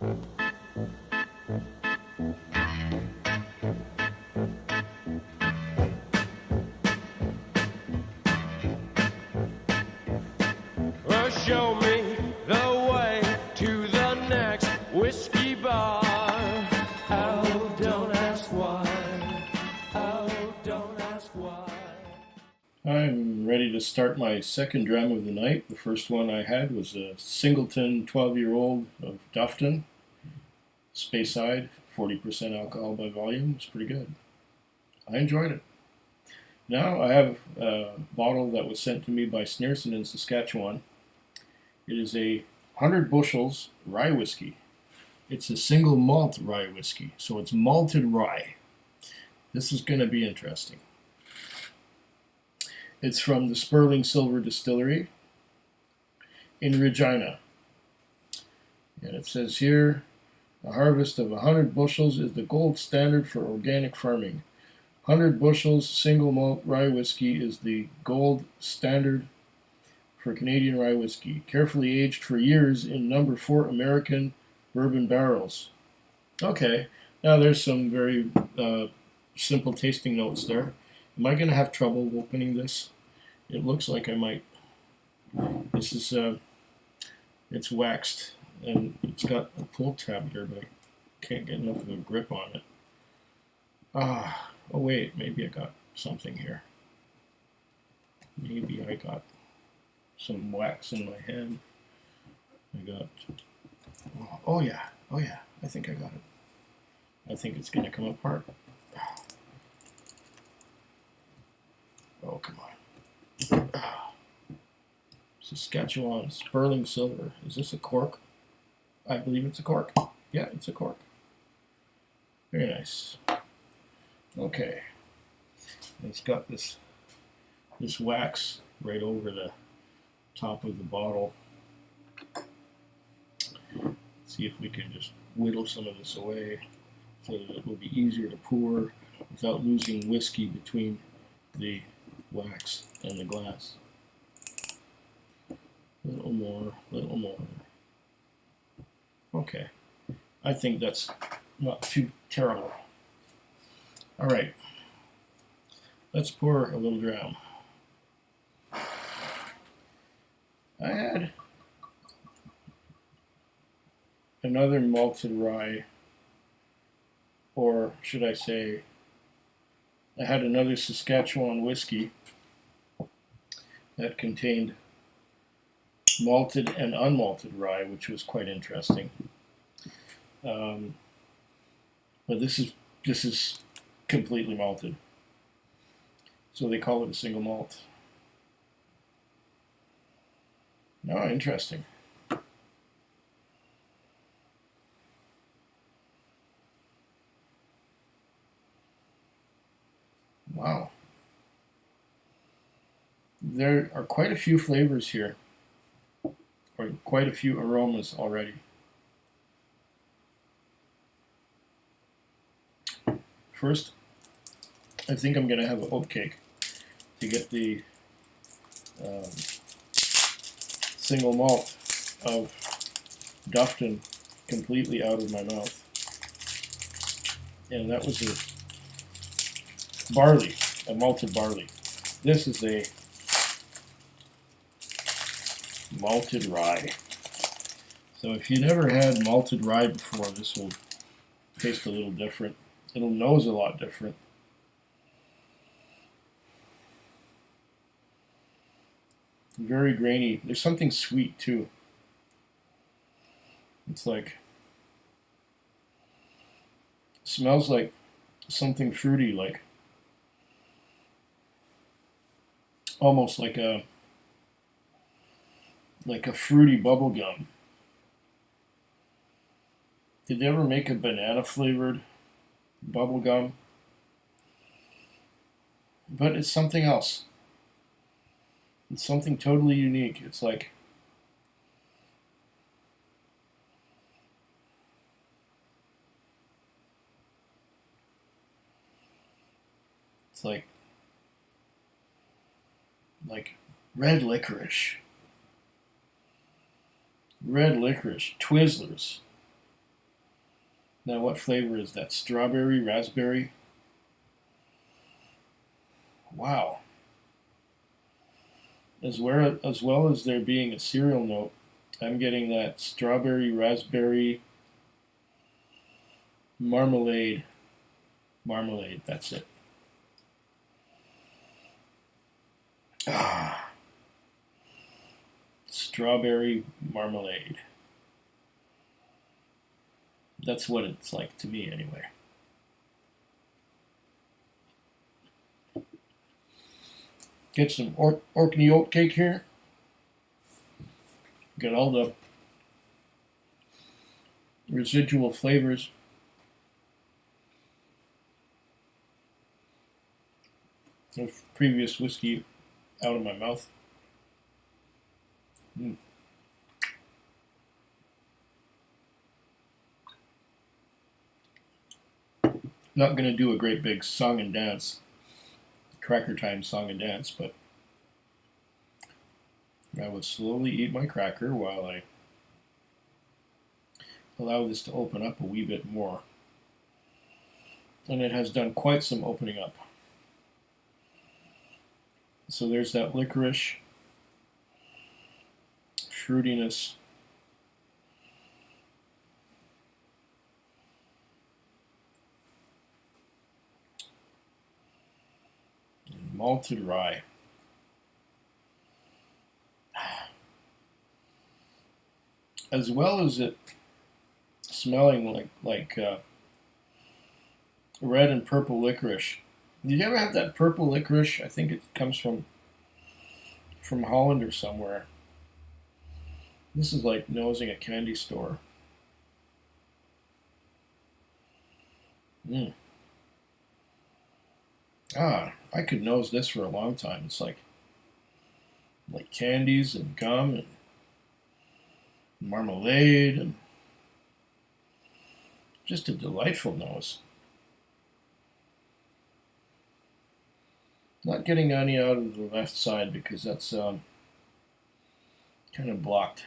Well, show me the way to the next whiskey bar. Oh, don't ask why. Oh, don't ask why. I'm ready to start my second dram of the night. The first one I had was a Singleton 12-year-old of Dufton, Speyside, 40% alcohol by volume. It's pretty good. I enjoyed it. Now I have a bottle that was sent to me by Sneerson in Saskatchewan. It is a 100 bushels rye whiskey. It's a single malt rye whiskey, so it's malted rye. This is going to be interesting. It's from the Sperling Silver Distillery in Regina. And it says here, a harvest of 100 bushels is the gold standard for organic farming. 100 bushels single malt rye whiskey is the gold standard for Canadian Rye whiskey, carefully aged for years in number 4 American bourbon barrels. Okay, now there's some very simple tasting notes there. Am I going to have trouble opening this? It looks like I might. This is, it's waxed, and it's got a pull tab here, but I can't get enough of a grip on it. Oh wait, maybe I got something here. Maybe I got some wax in my hand. I got, oh yeah, I think I got it. I think it's going to come apart. Oh, come on. Saskatchewan Sperling Silver. Is this a cork? I believe it's a cork. Yeah, it's a cork. Very nice. Okay. It's got this wax right over the top of the bottle. See if we can just whittle some of this away so that it will be easier to pour without losing whiskey between the wax and the glass. A little more, little more. Okay. I think that's not too terrible. All right. Let's pour a little dram. I had another malted rye, or should I say, I had another Saskatchewan whiskey that contained malted and unmalted rye, which was quite interesting. But this is completely malted, so they call it a single malt. Oh, interesting. Wow. There are quite a few flavors here, or quite a few aromas already. First, I think I'm going to have an oatcake to get the single malt of Dufton completely out of my mouth. And that was a malted barley. This is a malted rye. So if you never had malted rye before, this will taste a little different. It'll nose a lot different. Very grainy. There's something sweet too. It's like, smells like something fruity, like almost like a fruity bubble gum. Did they ever make a banana flavored bubble gum? But it's something else. It's something totally unique. It's like red licorice. Red licorice, Twizzlers. Now, what flavor is that? Strawberry, raspberry? Wow. As well as there being a cereal note, I'm getting that strawberry, raspberry, marmalade. Marmalade, that's it. Ah, strawberry marmalade. That's what it's like to me, anyway. Get some Orkney oat cake here. Get all the residual flavors of previous whiskey out of my mouth. Not going to do a great big song and dance, cracker time song and dance, but I would slowly eat my cracker while I allow this to open up a wee bit more. And it has done quite some opening up. So there's that licorice, fruitiness, and malted rye. As well as it smelling like red and purple licorice. Did you ever have that purple licorice? I think it comes from Holland or somewhere. This is like nosing a candy store. I could nose this for a long time. It's like candies and gum and marmalade and just a delightful nose. Not getting any out of the left side because that's kind of blocked.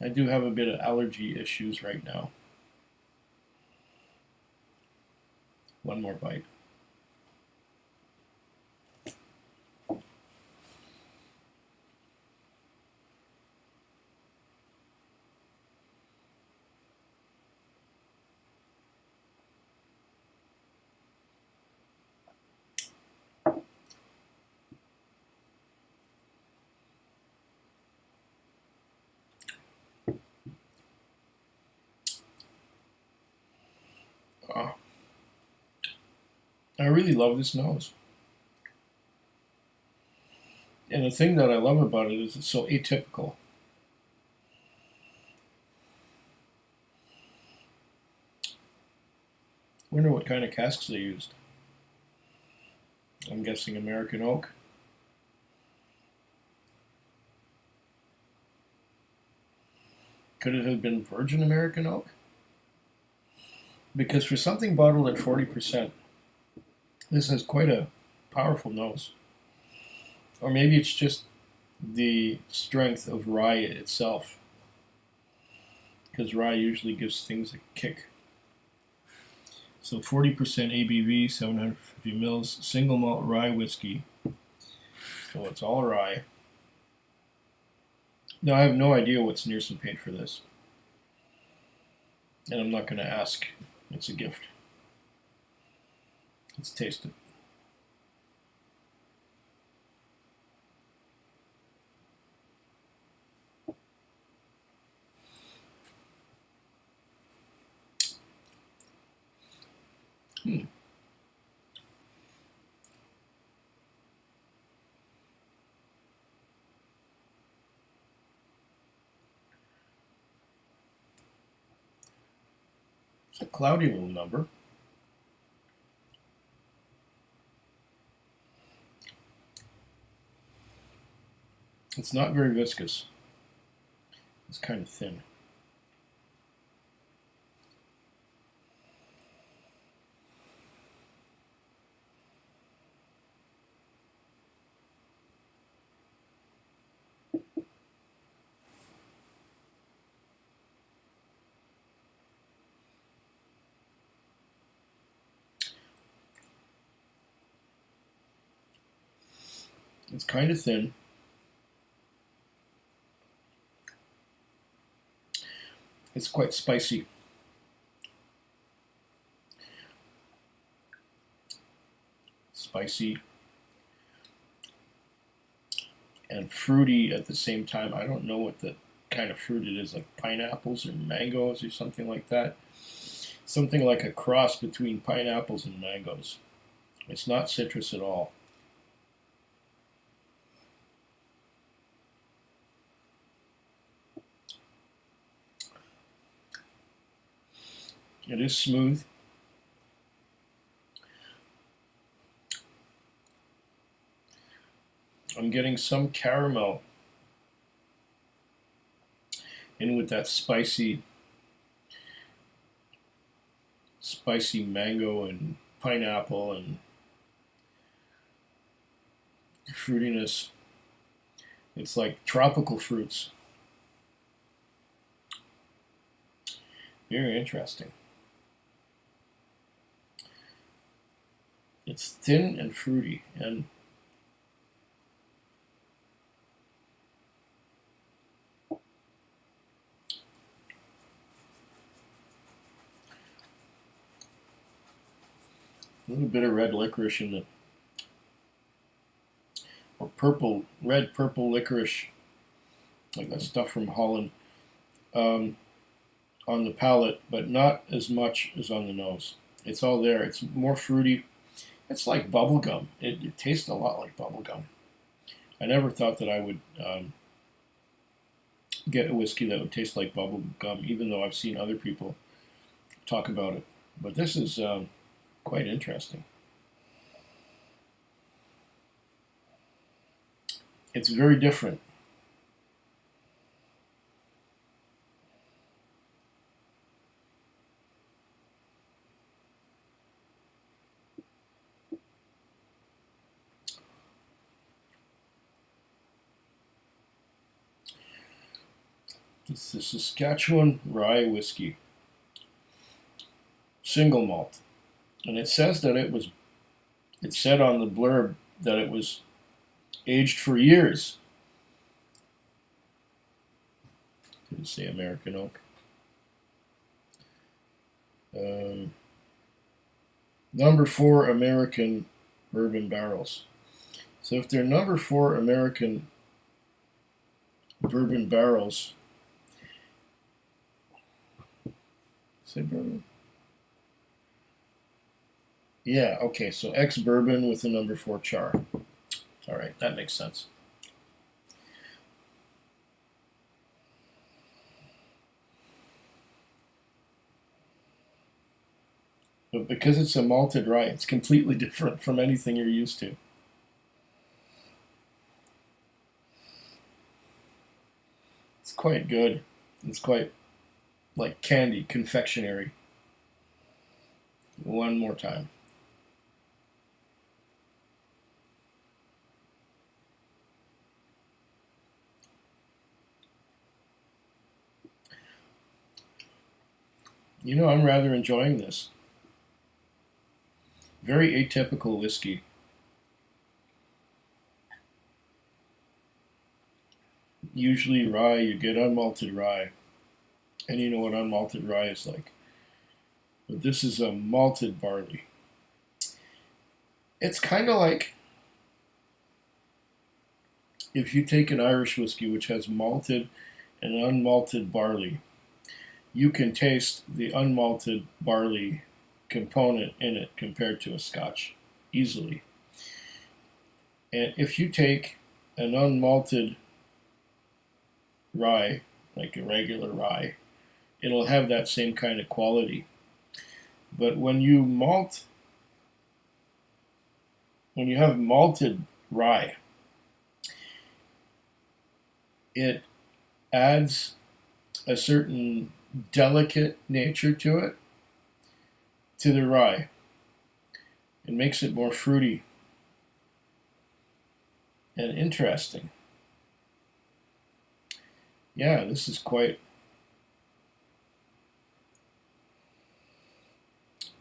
I do have a bit of allergy issues right now. One more bite. I really love this nose. And the thing that I love about it is it's so atypical. Wonder what kind of casks they used. I'm guessing American oak. Could it have been virgin American oak? Because for something bottled at 40%, this has quite a powerful nose. Or maybe it's just the strength of rye itself. Because rye usually gives things a kick. So 40% ABV, 750 mils, single malt rye whiskey. So it's all rye. Now I have no idea what Sneerson paid for this. And I'm not going to ask. It's a gift. Let's taste it. It's a cloudy little number. It's not very viscous. It's kind of thin. It's kind of thin. It's quite spicy. Spicy and fruity at the same time. I don't know what the kind of fruit it is, like pineapples or mangoes or something like that. Something like a cross between pineapples and mangoes. It's not citrus at all. It is smooth. I'm getting some caramel in with that spicy mango and pineapple and fruitiness. It's like tropical fruits. Very interesting. It's thin and fruity, and a little bit of red licorice in it, or red purple licorice, like that stuff from Holland, on the palate, but not as much as on the nose. It's all there. It's more fruity. It's like bubble gum. It tastes a lot like bubble gum. I never thought that I would get a whiskey that would taste like bubble gum, even though I've seen other people talk about it. But this is quite interesting. It's very different. It's the Saskatchewan Rye Whisky, single malt. And it says that it said on the blurb that it was aged for years. Didn't say American oak. Number 4 American bourbon barrels. So if they're number 4 American bourbon barrels, say bourbon? Yeah, okay, so ex-bourbon with the number 4 char. All right, that makes sense. But because it's a malted rye, it's completely different from anything you're used to. It's quite good. It's quite like candy, confectionery. One more time. You know, I'm rather enjoying this. Very atypical whiskey. Usually rye, you get unmalted rye. And you know what unmalted rye is like. But this is a malted barley. It's kind of like if you take an Irish whiskey which has malted and unmalted barley, you can taste the unmalted barley component in it compared to a Scotch easily. And if you take an unmalted rye, like a regular rye, it'll have that same kind of quality. But when you have malted rye, it adds a certain delicate nature to it, to the rye. It makes it more fruity and interesting. Yeah, this is quite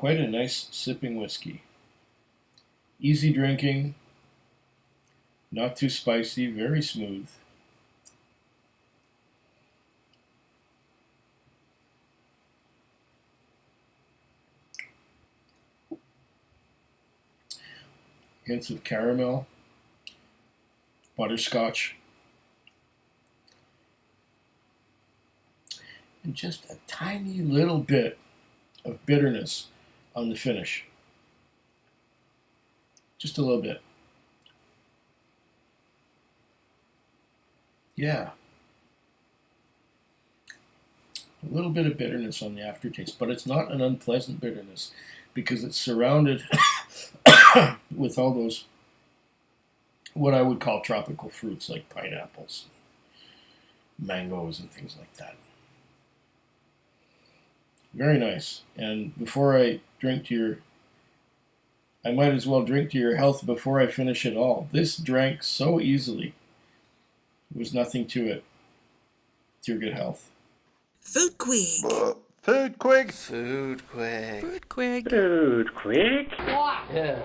a nice sipping whiskey. Easy drinking, Not too spicy, very smooth. Hints of caramel, butterscotch, and just a tiny little bit of bitterness on the finish. Just a little bit. Yeah. A little bit of bitterness on the aftertaste, but it's not an unpleasant bitterness because it's surrounded with all those, what I would call tropical fruits like pineapples, mangoes, and things like that. Very nice. And before I drink to your, I might as well drink to your health before I finish it all. This drank so easily. There was nothing to it. To your good health. Food Quig. Food Quig. Food Quig. Food Quig. Food Quig. Yeah.